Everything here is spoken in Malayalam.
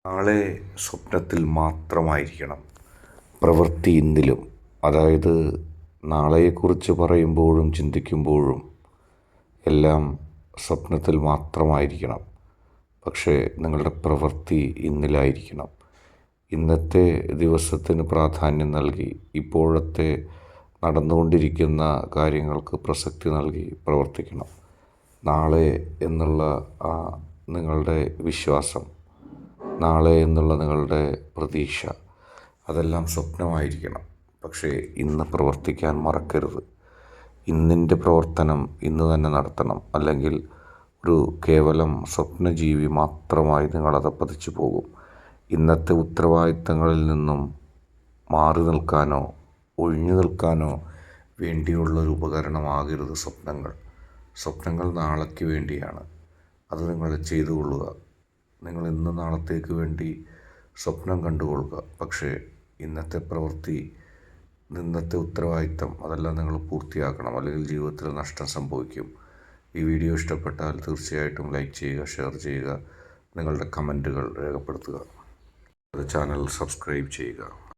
നാളെ സ്വപ്നത്തിൽ മാത്രമായിരിക്കണം, പ്രവൃത്തി ഇന്നിലും. അതായത് നാളെയെക്കുറിച്ച് പറയുമ്പോഴും ചിന്തിക്കുമ്പോഴും എല്ലാം സ്വപ്നത്തിൽ മാത്രമായിരിക്കണം. പക്ഷേ നിങ്ങളുടെ പ്രവൃത്തി ഇന്നിലായിരിക്കണം. ഇന്നത്തെ ദിവസത്തിന് പ്രാധാന്യം നൽകി ഇപ്പോഴത്തെ നടന്നുകൊണ്ടിരിക്കുന്ന കാര്യങ്ങൾക്ക് പ്രസക്തി നൽകി പ്രവർത്തിക്കണം. നാളെ എന്നുള്ള ആ നിങ്ങളുടെ വിശ്വാസം, നാളെ എന്നുള്ള നിങ്ങളുടെ പ്രതീക്ഷ, അതെല്ലാം സ്വപ്നമായിരിക്കണം. പക്ഷേ ഇന്ന് പ്രവർത്തിക്കാൻ മറക്കരുത്. ഇന്നിൻ്റെ പ്രവർത്തനം ഇന്ന് തന്നെ നടത്തണം. അല്ലെങ്കിൽ ഒരു കേവലം സ്വപ്നജീവി മാത്രമായി നിങ്ങളത് പതിച്ചു പോകും. ഇന്നത്തെ ഉത്തരവാദിത്തങ്ങളിൽ നിന്നും മാറി നിൽക്കാനോ ഒഴിഞ്ഞു നിൽക്കാനോ വേണ്ടിയുള്ളൊരു ഉപകരണമാകരുത് സ്വപ്നങ്ങൾ. സ്വപ്നങ്ങൾ നാളേക്ക് വേണ്ടിയാണ്. അത് നിങ്ങൾ ചെയ്തു കൊള്ളുക. നിങ്ങൾ ഇന്ന് നാളത്തേക്ക് വേണ്ടി സ്വപ്നം കണ്ടുകൊള്ളുക. പക്ഷേ ഇന്നത്തെ പ്രവൃത്തി, ഇന്നത്തെ ഉത്തരവാദിത്തം അതെല്ലാം നിങ്ങൾ പൂർത്തിയാക്കണം. അല്ലെങ്കിൽ ജീവിതത്തിൽ നഷ്ടം സംഭവിക്കും. ഈ വീഡിയോ ഇഷ്ടപ്പെട്ടാൽ തീർച്ചയായിട്ടും ലൈക്ക് ചെയ്യുക, ഷെയർ ചെയ്യുക, നിങ്ങളുടെ കമൻറ്റുകൾ രേഖപ്പെടുത്തുക. ചാനൽ സബ്സ്ക്രൈബ് ചെയ്യുക.